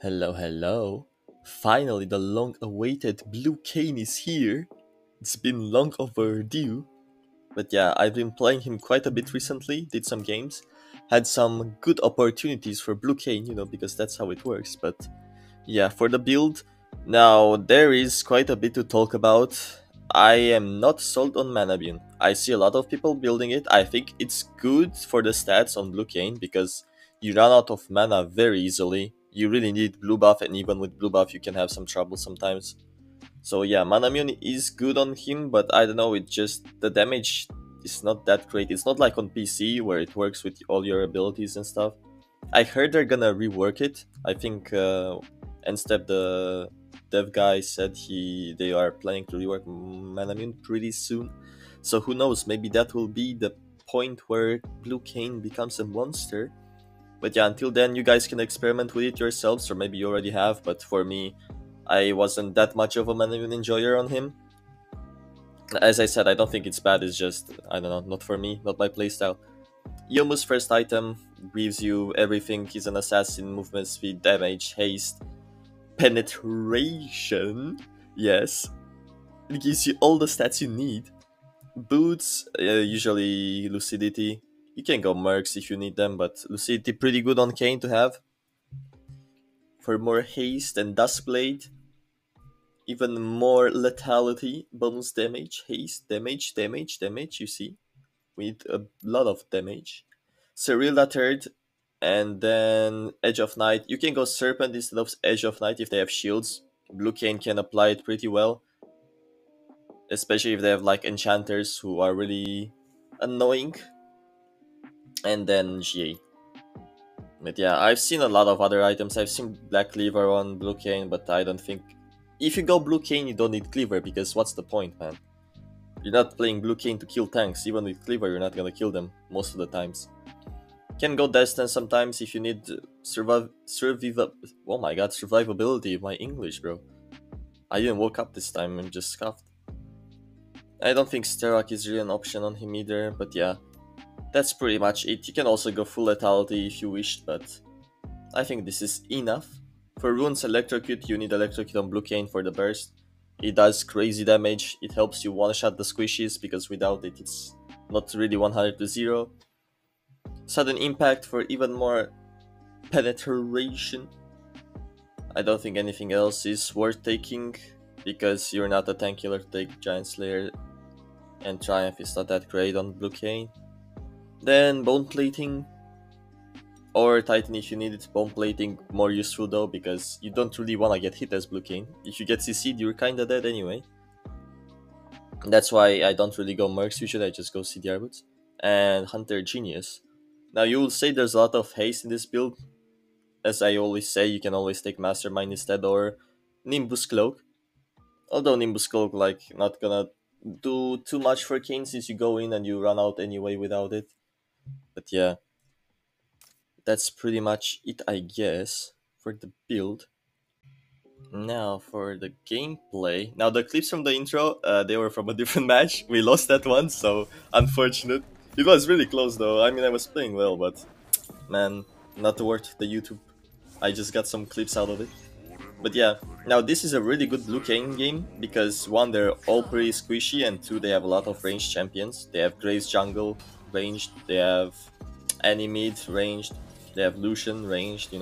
Hello, hello. Finally, the long-awaited blue Kayn is here. It's been long overdue. But yeah, I've been playing him quite a bit recently, did some games, had some good opportunities for blue Kayn, because that's how it works. But yeah, for the build, now there is quite a bit to talk about. I am not sold on Manabune. I see a lot of people building it. I think it's good for the stats on blue Kayn because you run out of mana very easily. You really need blue buff, and even with blue buff you can have some trouble sometimes. So yeah, Manamune is good on him, but I don't know, it just, the damage is not that great. It's not like on PC where it works with all your abilities and stuff. I heard they're gonna rework it. I think Enstep, the dev guy, said they are planning to rework Manamune pretty soon. So who knows, maybe that will be the point where Blue Kayn becomes a monster. But yeah, until then you guys can experiment with it yourselves, or maybe you already have, but for me, I wasn't that much of a Manamune enjoyer on him. As I said, I don't think it's bad, it's just, I don't know, not for me, not my playstyle. Yomu's first item gives you everything. He's an assassin, movement speed, damage, haste, penetration. Yes, it gives you all the stats you need. Boots, usually lucidity. You can go mercs if you need them, but lucidity pretty good on Kayn to have. For more haste and Duskblade, even more lethality, bonus damage, haste, damage, you see? We need a lot of damage. Cerilla third, and then Edge of Night. You can go Serpent instead of Edge of Night if they have shields. Blue Kayn can apply it pretty well, especially if they have like enchanters who are really annoying. And then GA. But yeah, I've seen a lot of other items. I've seen Black Cleaver on Blue Kayn, but I don't think... If you go Blue Kayn, you don't need Cleaver, because what's the point, man? You're not playing Blue Kayn to kill tanks. Even with Cleaver, you're not gonna kill them most of the times. Can go Destin sometimes if you need oh my god, survivability. My English, bro. I didn't woke up this time and just scoffed. I don't think Sterak is really an option on him either, but yeah. That's pretty much it. You can also go full lethality if you wish, but I think this is enough. For runes Electrocute, you need Electrocute on Blue Kayn for the burst. It does crazy damage. It helps you one-shot the squishies, because without it, it's not really 100 to 0. Sudden Impact for even more penetration. I don't think anything else is worth taking, because you're not a tank killer to take Giant Slayer, and Triumph is not that great on Blue Kayn. Then Bone Plating, or Titan if you need it. Bone Plating more useful though, because you don't really want to get hit as Blue Kayn. If you get CC'd, you're kinda dead anyway. That's why I don't really go Mercs usually, I just go CDR boots. And Hunter Genius. Now you will say there's a lot of haste in this build. As I always say, you can always take Mastermind instead, or Nimbus Cloak. Although Nimbus Cloak, like, not gonna do too much for Kayn since you go in and you run out anyway without it. But yeah, that's pretty much it, I guess, for the build. Now for the gameplay. Now the clips from the intro, they were from a different match. We lost that one, so unfortunate. It was really close though. I mean, I was playing well, but man, not worth the YouTube. I just got some clips out of it. But yeah, now this is a really good Blue Kayn game, because one, they're all pretty squishy, and two, they have a lot of ranged champions. They have Graves jungle ranged, they have Annie mid ranged, they have Lucian ranged,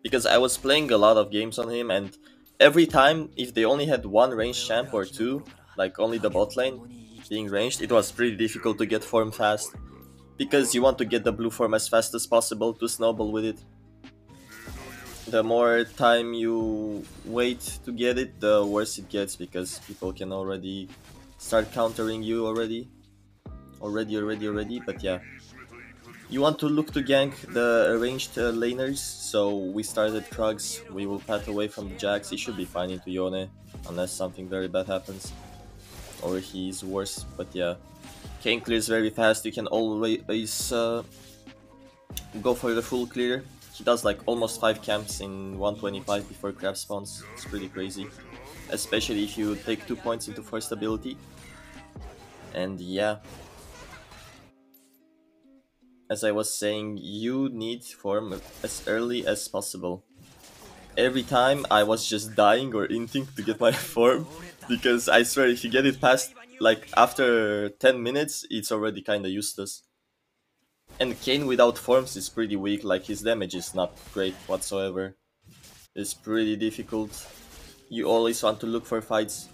because I was playing a lot of games on him, and every time, if they only had one ranged champ or two, like only the bot lane being ranged, it was pretty difficult to get form fast, because you want to get the blue form as fast as possible to snowball with it. The more time you wait to get it, the worse it gets, because people can already start countering you already. But yeah. You want to look to gank the ranged laners, so we started Krugs. We will path away from the Jax. He should be fine into Yone, unless something very bad happens, or he's worse. But yeah, Kayn clears very fast. You can always go for the full clear. He does like almost 5 camps in 125 before crab spawns. It's pretty crazy, especially if you take 2 points into first ability. And yeah, as I was saying, you need form as early as possible. every time I was just dying or inting to get my form, because I swear if you get it past, like, after 10 minutes, it's already kinda useless. And Kayn without forms is pretty weak, like his damage is not great whatsoever. It's pretty difficult. You always want to look for fights,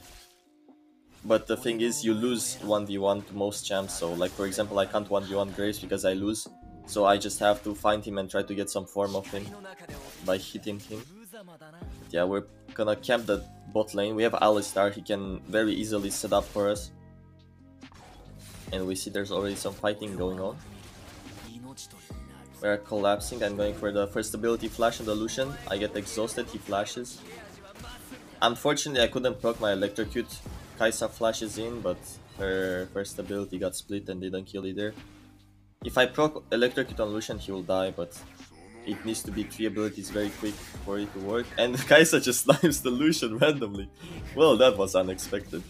but the thing is you lose 1v1 to most champs, so like for example I can't 1v1 Graves because I lose, so I just have to find him and try to get some form of him by hitting him. But yeah, we're gonna camp the bot lane. We have Alistar, he can very easily set up for us. And we see there's already some fighting going on. We're collapsing. I'm going for the first ability flash on the Lucian. I get exhausted, he flashes. Unfortunately I couldn't proc my electrocute. Kai'Sa flashes in, but her first ability got split and didn't kill either. If I proc electrocute on Lucian he will die, but it needs to be 3 abilities very quick for it to work. And Kai'Sa just snipes the Lucian randomly. Well, that was unexpected.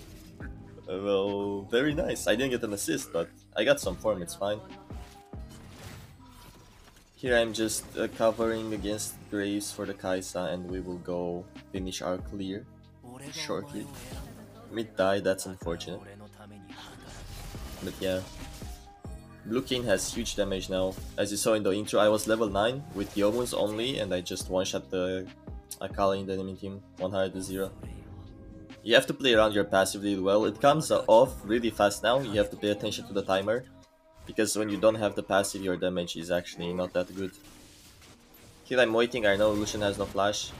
Well, very nice. I didn't get an assist, but I got some form, it's fine. Here I'm just covering against Graves for the Kai'Sa, and we will go finish our clear shortly. Mid die, that's unfortunate. But yeah. Blue Kayn has huge damage now. As you saw in the intro, I was level 9 with Yomu's only, and I just one-shot the Akali in the enemy team 100-0. You have to play around your passive really well. It comes off really fast now. You have to pay attention to the timer, because when you don't have the passive, your damage is actually not that good. Here I'm waiting. I know Lucian has no flash.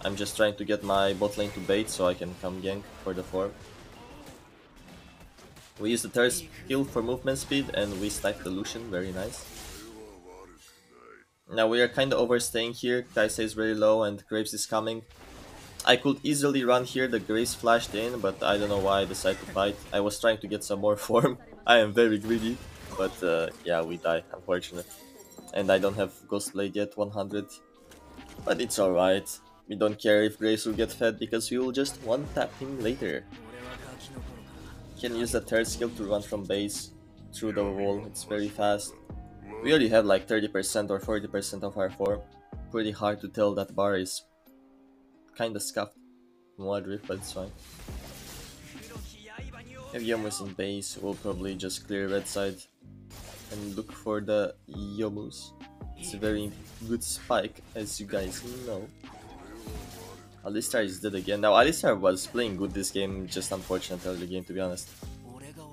I'm just trying to get my bot lane to bait so I can come gank for the 4. We use the third skill for movement speed and we snipe the Lucian, very nice. Now we are kinda overstaying here. Kai'Sa is very low and Graves is coming. I could easily run here, the Graves flashed in, but I don't know why I decided to fight. I was trying to get some more form. I am very greedy, but yeah, we die, unfortunate. And I don't have Ghost Blade yet, 100. But it's alright. We don't care if Graves will get fed because we will just one-tap him later. Can use the third skill to run from base through the wall, it's very fast. We already have like 30% or 40% of our form. Pretty hard to tell, that bar is kinda scuffed from wildrift, but it's fine. If Yomu's in base, we'll probably just clear red side and look for the Yomus. It's a very good spike, as you guys know. Alistar is dead again. Now Alistar was playing good this game, just unfortunate early game to be honest.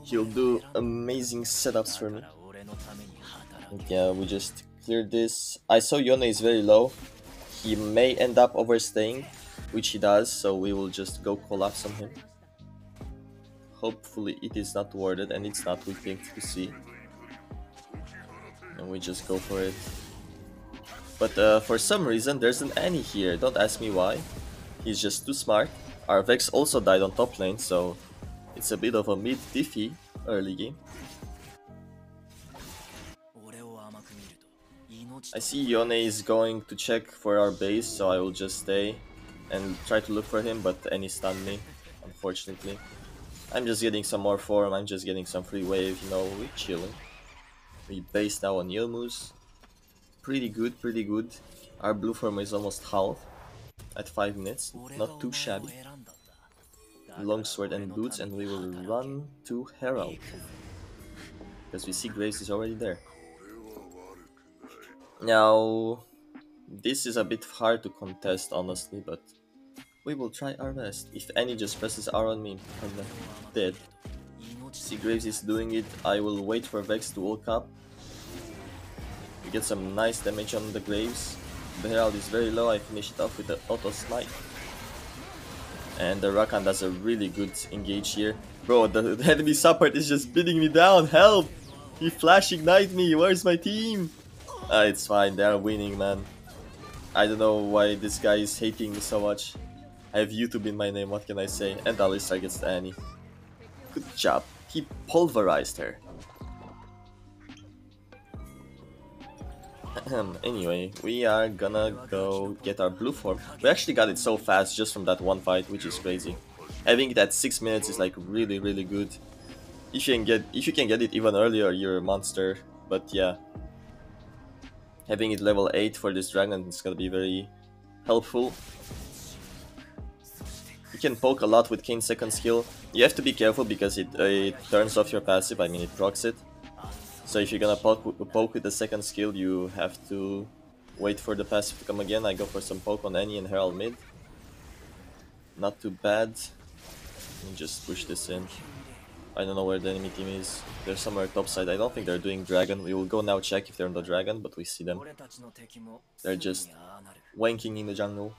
He'll do amazing setups for me. And yeah, we just cleared this. I saw Yone is very low. He may end up overstaying, which he does, so we will just go collapse on him. Hopefully it is not warded, and it's not, we think to see. And we just go for it. But for some reason there's an Annie here, don't ask me why. He's just too smart. Our Vex also died on top lane, so it's a bit of a mid-diffy early game. I see Yone is going to check for our base, so I will just stay and try to look for him, but Annie stunned me, unfortunately. I'm just getting some more form, I'm just getting some free wave, you know, we're chilling. We base now on Yomu's. Pretty good, pretty good. Our blue form is almost half at 5 minutes, not too shabby. Longsword and boots, and we will run to Herald, because we see Graves is already there. Now, this is a bit hard to contest honestly, but we will try our best. If Annie just presses R on me, I'm dead. See Graves is doing it, I will wait for Vex to ult up. We get some nice damage on the Graves. The Herald is very low, I finish it off with the auto smite. And the Rakan does a really good engage here. Bro, the enemy support is just beating me down, help! He flash ignite me, where's my team? It's fine, they are winning, man. I don't know why this guy is hating me so much. I have YouTube in my name, what can I say? And Alistar gets the Annie. Good job, he pulverized her. Anyway, we are gonna go get our blue form. We actually got it so fast just from that one fight, which is crazy. Having it at 6 minutes is like really good. If you can get it even earlier, you're a monster. But yeah, having it level 8 for this dragon is gonna be very helpful. You can poke a lot with Kayn's second skill. You have to be careful because it turns off your passive, I mean it procs it. So if you're gonna poke with the second skill, you have to wait for the passive to come again. I go for some poke on Annie and Herald mid. Not too bad. Let me just push this in. I don't know where the enemy team is. They're somewhere topside. I don't think they're doing dragon. We will go now check if they're on the dragon, but we see them. They're just wanking in the jungle.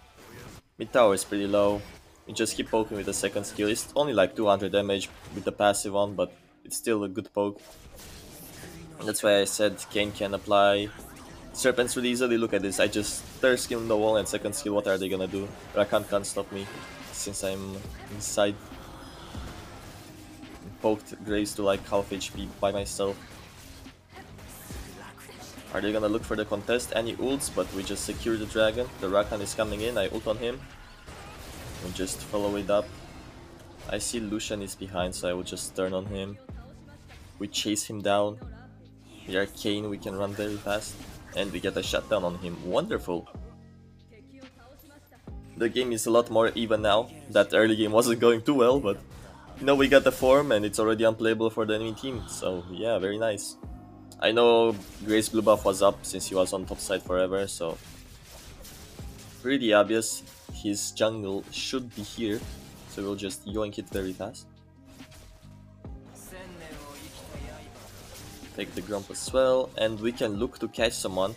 Mid tower is pretty low. We just keep poking with the second skill. It's only like 200 damage with the passive on, but it's still a good poke. That's why I said Kayn can apply Serpents really easily. Look at this. I just third skill in the wall and second skill. What are they gonna do? Rakan can't stop me since I'm inside. Poked Graves to like half HP by myself. Are they gonna look for the contest? Any ults, but we just secure the dragon. The Rakan is coming in. I ult on him. And just follow it up. I see Lucian is behind, so I will just turn on him. We chase him down. We are Kayn, we can run very fast. And we get a shutdown on him. Wonderful. The game is a lot more even now. That early game wasn't going too well, but you know, we got the form and it's already unplayable for the enemy team. So yeah, very nice. I know Grace blue buff was up since he was on top side forever, so pretty obvious his jungle should be here. So we'll just yoink it very fast. Take the Grump as well, and we can look to catch someone.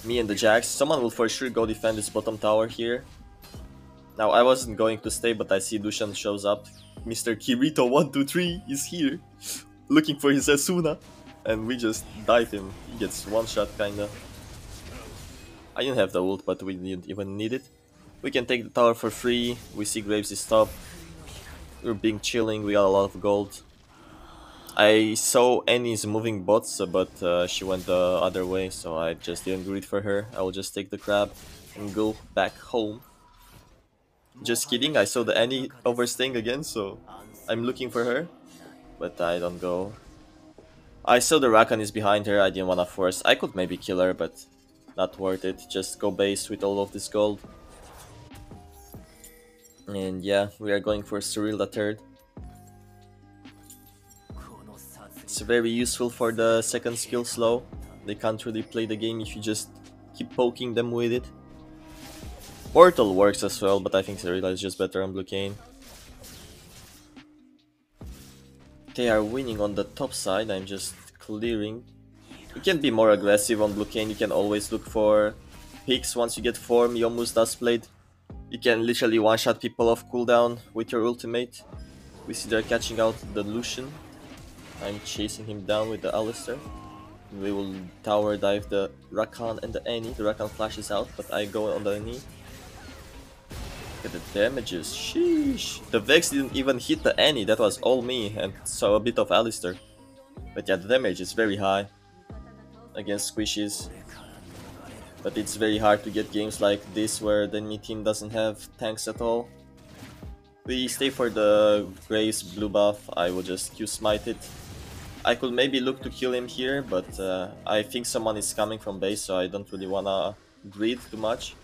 Me and the Jax. Someone will for sure go defend this bottom tower here. Now I wasn't going to stay, but I see Lucian shows up. Mr. Kirito123 is here, looking for his Asuna, and we just dive him. He gets one shot kinda. I didn't have the ult, but we didn't even need it. We can take the tower for free. We see Graves is top. We're being chilling. We got a lot of gold. I saw Annie's moving bots, but she went the other way, so I just didn't greet for her. I will just take the crab and go back home. Just kidding, I saw the Annie overstaying again, so I'm looking for her, but I don't go. I saw the Rakan is behind her. I didn't wanna force. I could maybe kill her, but not worth it. Just go base with all of this gold. And yeah, we are going for Cyril the third. It's very useful for the second skill slow. They can't really play the game if you just keep poking them with it. Portal works as well, but I think Cyrilla is just better on Blue Kayn. They are winning on the top side. I'm just clearing. You can be more aggressive on Blue Kayn. You can always look for picks once you get form. Yomu's Duskblade. You can literally one-shot people off cooldown with your ultimate. We see they're catching out the Lucian. I'm chasing him down with the Alistar. We will tower dive the Rakan and the Annie. The Rakan flashes out, but I go on the knee. Look at the damages. Sheesh. The Vex didn't even hit the Annie. That was all me, and so a bit of Alistar. But yeah, the damage is very high against squishes. But it's very hard to get games like this where the enemy team doesn't have tanks at all. We stay for the Graves blue buff. I will just Q smite it. I could maybe look to kill him here, but I think someone is coming from base, so I don't really wanna greed too much.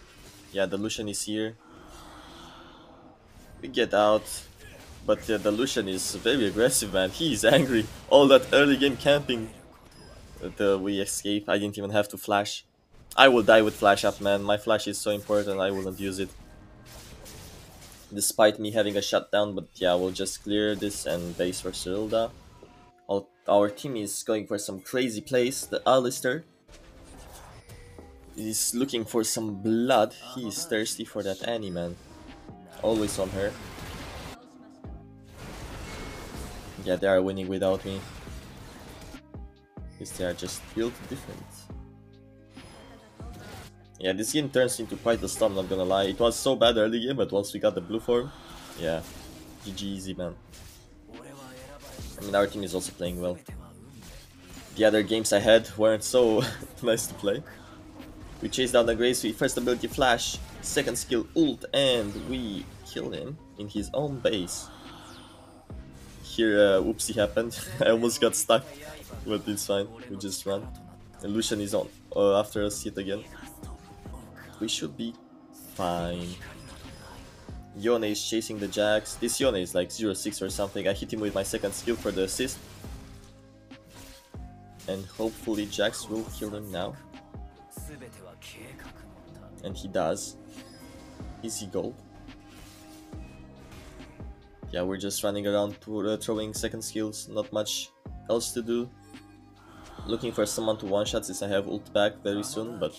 Yeah, the Lucian is here. We get out, but the Lucian is very aggressive, man. He is angry. All that early game camping. But we escape. I didn't even have to flash. I will die with flash up, man. My flash is so important, I wouldn't use it. Despite me having a shutdown, but yeah, we'll just clear this and base for Cyrilda. Our team is going for some crazy plays. The Alistar is looking for some blood. He is thirsty for that Annie, man. Always on her. Yeah, they are winning without me. Because they are just built different. Yeah, this game turns into quite a storm, not gonna lie. It was so bad early game, but once we got the blue form, yeah, GG easy, man. I mean, our team is also playing well. The other games I had weren't so nice to play. We chase down the Grace, we first ability flash, second skill ult, and we kill him in his own base. Here, whoopsie happened. I almost got stuck, but it's fine. We just run. And Lucian is on after us hit again. We should be fine. Yone is chasing the Jax. This Yone is like 0-6 or something. I hit him with my second skill for the assist. And hopefully Jax will kill him now. And he does. Easy gold. Yeah, we're just running around throwing second skills. Not much else to do. Looking for someone to one-shot since I have ult back very soon, but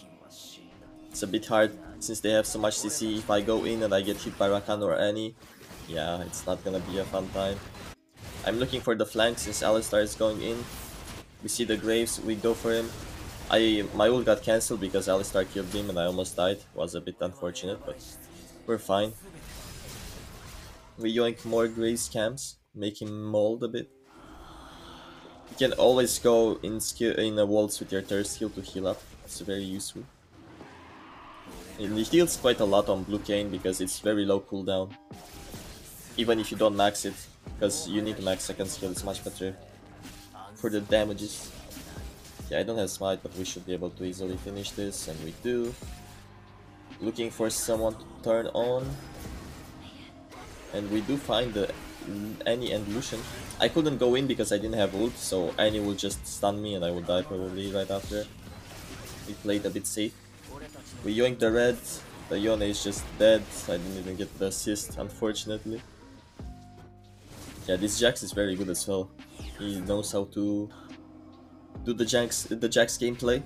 it's a bit hard since they have so much CC. If I go in and I get hit by Rakan or Annie, yeah, it's not gonna be a fun time. I'm looking for the flank since Alistar is going in. We see the Graves, we go for him. My ult got cancelled because Alistar killed him and I almost died. Was a bit unfortunate, but we're fine. We yoink more Graves camps, make him mold a bit. You can always go in a waltz with your third skill to heal up. It's very useful. It heals quite a lot on blue Kayn because it's very low cooldown. Even if you don't max it, because you need to max second skill, it's much better for the damages. Yeah, I don't have smite, but we should be able to easily finish this, and we do. Looking for someone to turn on. And we do find the Annie and Lucian. I couldn't go in because I didn't have ult, so Annie will just stun me and I will die probably right after. We played a bit safe. We yoinked the red, the Yone is just dead, I didn't even get the assist, unfortunately. Yeah, this Jax is very good as well. He knows how to do the Jax gameplay.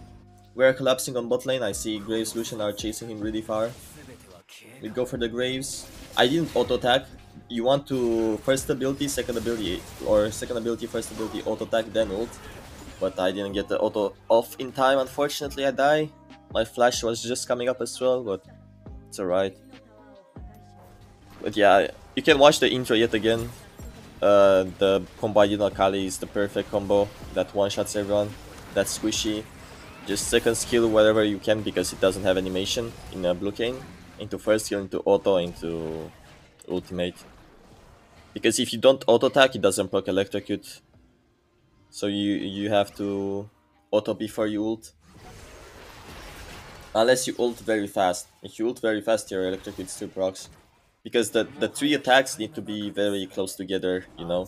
We are collapsing on bot lane, I see Graves Lucian are chasing him really far. We go for the Graves. I didn't auto-attack. You want to first ability, second ability, or second ability, first ability, auto-attack, then ult. But I didn't get the auto off in time, unfortunately I die. My flash was just coming up as well, but it's alright. But yeah, you can watch the intro yet again. The Combined Akali is the perfect combo that one-shots everyone. That's squishy. Just second skill wherever you can because it doesn't have animation in blue Kayn. Into first skill, into auto, into ultimate. Because if you don't auto-attack, it doesn't proc electrocute. So you have to auto before you ult. Unless you ult very fast. If you ult very fast, your electrocute still procs. Because the three attacks need to be very close together, you know.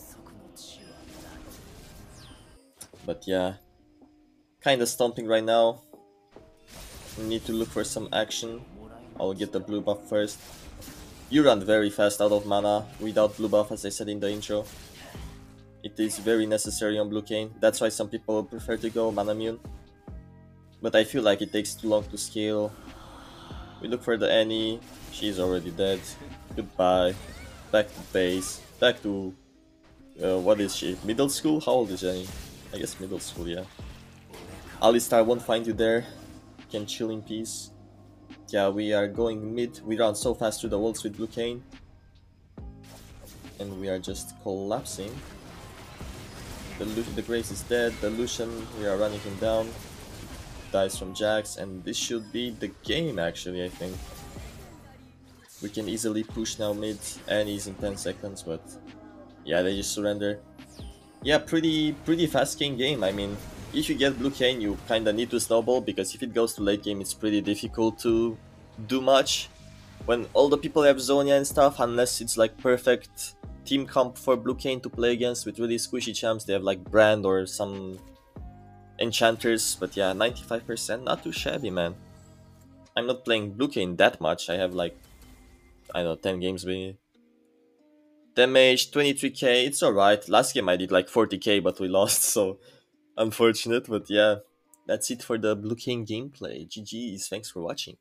But yeah. Kinda stomping right now. We need to look for some action. I'll get the blue buff first. You run very fast out of mana without blue buff, as I said in the intro. It is very necessary on blue Kayn. That's why some people prefer to go mana immune. But I feel like it takes too long to scale. We look for the Annie. She's already dead. Goodbye. Back to base. Back to... what is she? Middle school? How old is Annie? I guess middle school, yeah. Alistar won't find you there. Can chill in peace. Yeah, we are going mid. We run so fast through the walls with blue Kayn. And we are just collapsing. The Grace is dead. The Lucian, we are running him down. Dies from Jax, and this should be the game actually, I think. We can easily push now mid, and he's in 10 seconds, but yeah, they just surrender. Yeah, pretty fast Kayn game. I mean, if you get blue Kayn, you kinda need to snowball, because if it goes to late game, it's pretty difficult to do much. When all the people have Zonia and stuff, unless it's like perfect team comp for blue Kayn to play against with really squishy champs, they have like Brand or some enchanters, but yeah, 95%, not too shabby, man. I'm not playing blue Kayn that much. I have like, I don't know, 10 games maybe. Damage, 23k, it's alright. Last game I did like 40k, but we lost, so unfortunate, but yeah. That's it for the blue Kayn gameplay. GG's, thanks for watching.